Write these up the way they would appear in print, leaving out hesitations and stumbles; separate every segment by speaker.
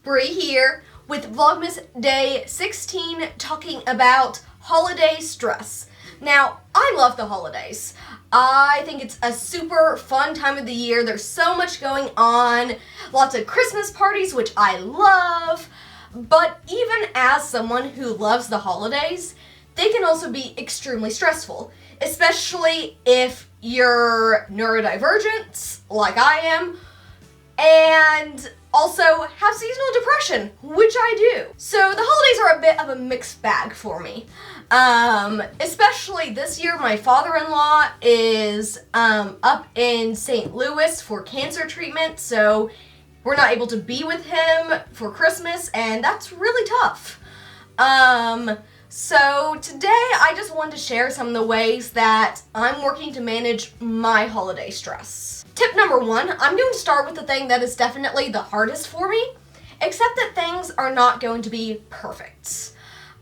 Speaker 1: Bree here with Vlogmas Day 16 talking about holiday stress. Now, I love the holidays. I think it's a super fun time of the year. There's so much going on, lots of Christmas parties, which I love. But even as someone who loves the holidays, they can also be extremely stressful, especially if you're neurodivergent, like I am, and also have seasonal depression, which I do. So the holidays are a bit of a mixed bag for me. Especially this year, my father-in-law is up in St. Louis for cancer treatment, so we're not able to be with him for Christmas, and that's really tough. So today I just wanted to share some of the ways that I'm working to manage my holiday stress. Tip number one, I'm going to start with the thing that is definitely the hardest for me, except that things are not going to be perfect.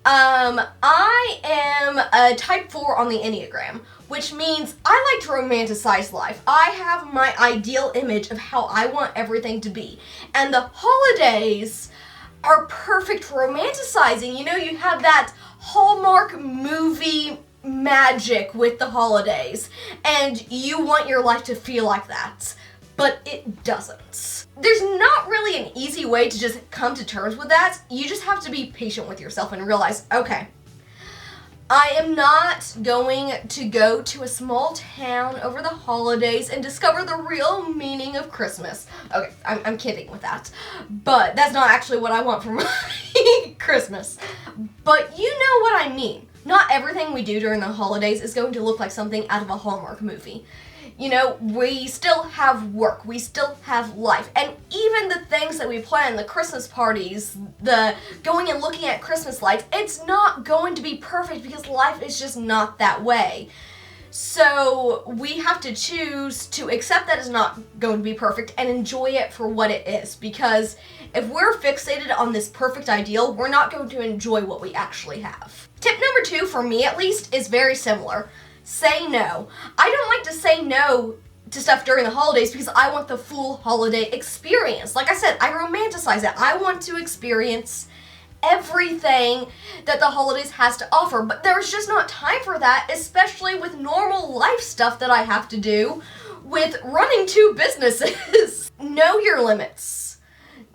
Speaker 1: I am a type 4 on the Enneagram, which means I like to romanticize life. I have my ideal image of how I want everything to be, and the holidays are perfect for romanticizing. You know, you have that Hallmark movie magic with the holidays, and you want your life to feel like that, but it doesn't. There's not really an easy way to just come to terms with that. You just have to be patient with yourself and realize, okay, I am not going to go to a small town over the holidays and discover the real meaning of Christmas. Okay, I'm kidding with that, but that's not actually what I want for my Christmas. But you know what I mean. Not everything we do during the holidays is going to look like something out of a Hallmark movie. You know, we still have work, we still have life, and even the things that we plan, the Christmas parties, the going and looking at Christmas lights, it's not going to be perfect because life is just not that way. So we have to choose to accept that it's not going to be perfect and enjoy it for what it is, because if we're fixated on this perfect ideal, we're not going to enjoy what we actually have. Tip number 2, for me at least, is very similar. Say no. I don't like to say no to stuff during the holidays because I want the full holiday experience. Like I said, I romanticize it. I want to experience everything that the holidays has to offer, but there's just not time for that, especially with normal life stuff that I have to do with running 2 businesses. Know your limits.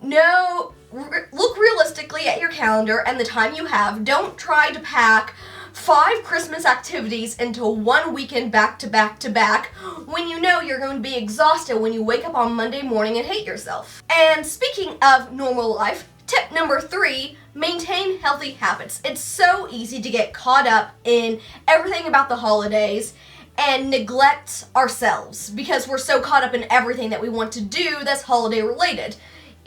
Speaker 1: Look realistically at your calendar and the time you have. Don't try to pack 5 Christmas activities into one weekend back to back to back when you know you're going to be exhausted when you wake up on Monday morning and hate yourself. And speaking of normal life, tip number 3, maintain healthy habits. It's so easy to get caught up in everything about the holidays and neglect ourselves because we're so caught up in everything that we want to do that's holiday related.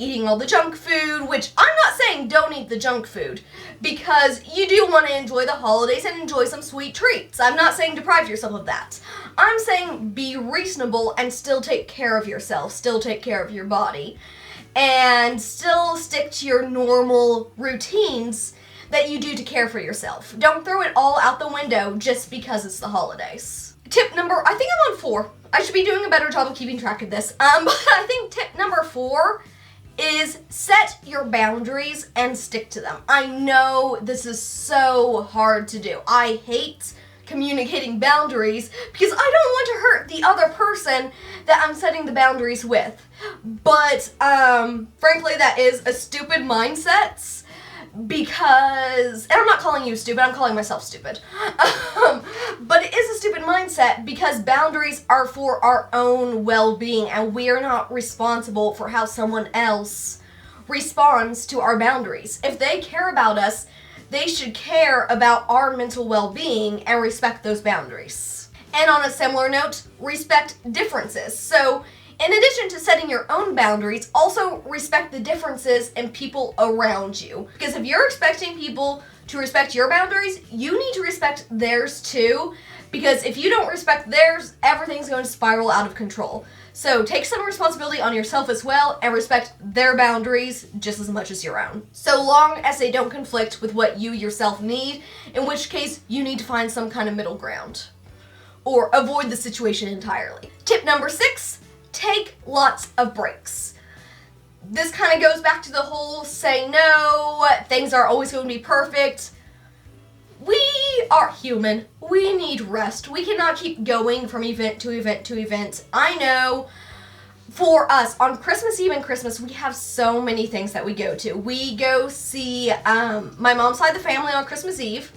Speaker 1: Eating all the junk food, which I'm not saying don't eat the junk food, because you do want to enjoy the holidays and enjoy some sweet treats. I'm not saying deprive yourself of that. I'm saying be reasonable and still take care of yourself, still take care of your body, and still stick to your normal routines that you do to care for yourself. Don't throw it all out the window just because it's the holidays. Tip number, I think I'm on 4. I should be doing a better job of keeping track of this. But I think tip number 4 is set your boundaries and stick to them. I know this is so hard to do. I hate communicating boundaries because I don't want to hurt the other person that I'm setting the boundaries with. But frankly, that is a stupid mindset because, and I'm not calling you stupid, I'm calling myself stupid. But it is a stupid mindset because boundaries are for our own well-being and we are not responsible for how someone else responds to our boundaries. If they care about us, they should care about our mental well-being and respect those boundaries. And on a similar note, respect differences. So in addition to setting your own boundaries, also respect the differences in people around you. Because if you're expecting people to respect your boundaries, you need to respect theirs too. Because if you don't respect theirs, everything's going to spiral out of control. So take some responsibility on yourself as well and respect their boundaries just as much as your own. So long as they don't conflict with what you yourself need, in which case you need to find some kind of middle ground. Or avoid the situation entirely. Tip number 6, take lots of breaks. this kind of goes back to the whole say no, things are always going to be perfect. We are human. We need rest. We cannot keep going from event to event to event. I know for us, on Christmas Eve and Christmas, we have so many things that we go to. We go see my mom's side of the family on Christmas Eve.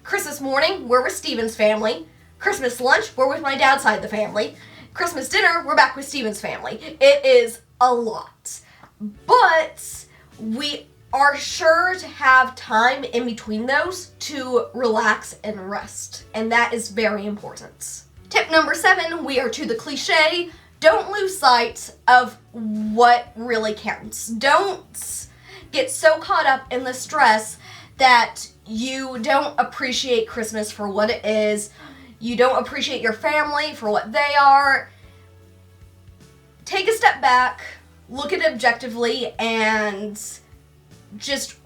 Speaker 1: Christmas morning, we're with Steven's family. Christmas lunch, we're with my dad's side of the family. Christmas dinner, we're back with Steven's family. It is a lot. But we are sure to have time in between those to relax and rest. And that is very important. Tip number 7, we are to the cliche. Don't lose sight of what really counts. Don't get so caught up in the stress that you don't appreciate Christmas for what it is. You don't appreciate your family for what they are. Take a step back, look at it objectively, and just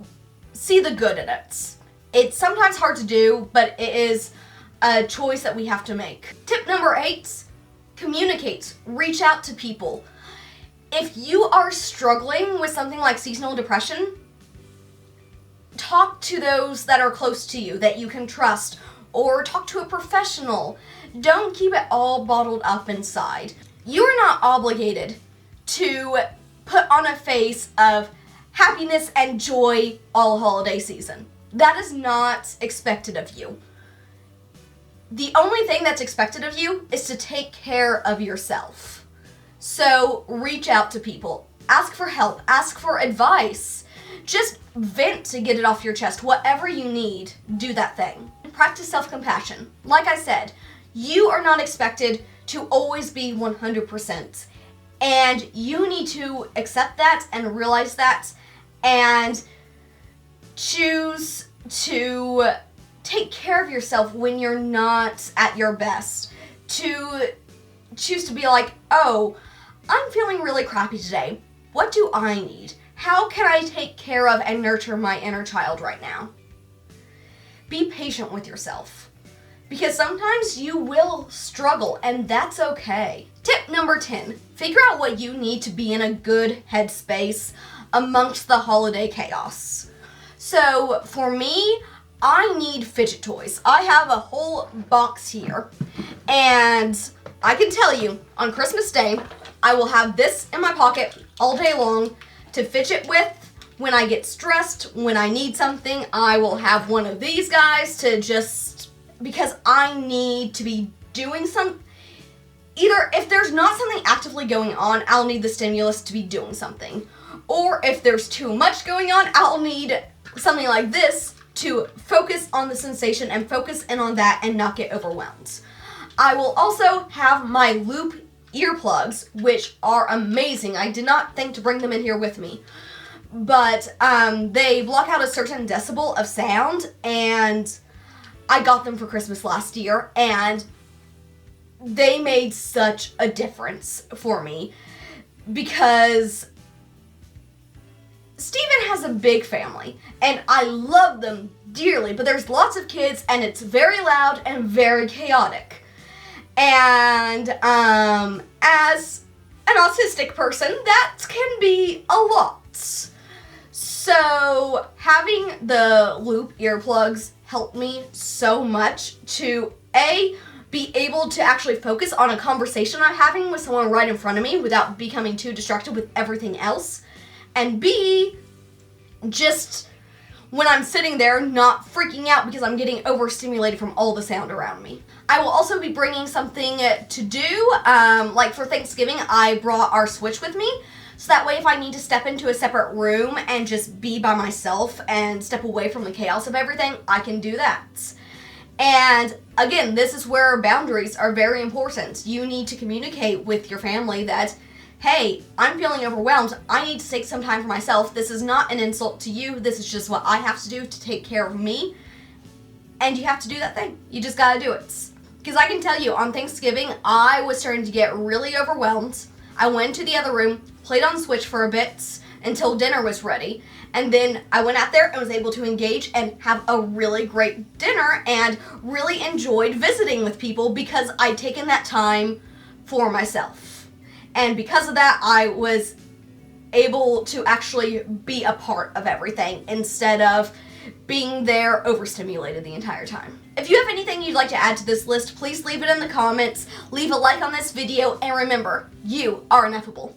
Speaker 1: see the good in it. It's sometimes hard to do, but it is a choice that we have to make. Tip number 8, communicate. Reach out to people. If you are struggling with something like seasonal depression, talk to those that are close to you that you can trust, or talk to a professional. Don't keep it all bottled up inside. You are not obligated to put on a face of happiness and joy all holiday season. That is not expected of you. The only thing that's expected of you is to take care of yourself. So reach out to people. Ask for help. Ask for advice. Just vent to get it off your chest. Whatever you need, do that thing. Practice self-compassion. Like I said, you are not expected to always be 100%. And you need to accept that and realize that and choose to take care of yourself when you're not at your best. To choose to be like, oh, I'm feeling really crappy today. What do I need? How can I take care of and nurture my inner child right now? Be patient with yourself, because sometimes you will struggle, and that's okay. Tip number 10, figure out what you need to be in a good headspace amongst the holiday chaos. So for me, I need fidget toys. I have a whole box here, and I can tell you, on Christmas Day, I will have this in my pocket all day long to fidget with. When I get stressed, when I need something, I will have one of these guys to just, because I need to be doing either if there's not something actively going on, I'll need the stimulus to be doing something. Or if there's too much going on, I'll need something like this to focus on the sensation and focus in on that and not get overwhelmed. I will also have my loop earplugs, which are amazing. I did not think to bring them in here with me. But they block out a certain decibel of sound, and I got them for Christmas last year, and they made such a difference for me because Steven has a big family, and I love them dearly, but there's lots of kids, and it's very loud and very chaotic. And as an autistic person, that can be a lot. So having the loop earplugs helped me so much to be able to actually focus on a conversation I'm having with someone right in front of me without becoming too distracted with everything else, and B, just when I'm sitting there not freaking out because I'm getting overstimulated from all the sound around me. I will also be bringing something to do, like for Thanksgiving, I brought our Switch with me. So that way if I need to step into a separate room and just be by myself and step away from the chaos of everything, I can do that. And again, this is where boundaries are very important. You need to communicate with your family that, hey, I'm feeling overwhelmed. I need to take some time for myself. This is not an insult to you. This is just what I have to do to take care of me. And you have to do that thing. You just gotta do it. Because I can tell you, on Thanksgiving, I was starting to get really overwhelmed. I went into the other room, played on Switch for a bit until dinner was ready, and then I went out there and was able to engage and have a really great dinner and really enjoyed visiting with people because I'd taken that time for myself. And because of that, I was able to actually be a part of everything instead of being there overstimulated the entire time. If you have anything you'd like to add to this list, please leave it in the comments, leave a like on this video, and remember, you are ineffable.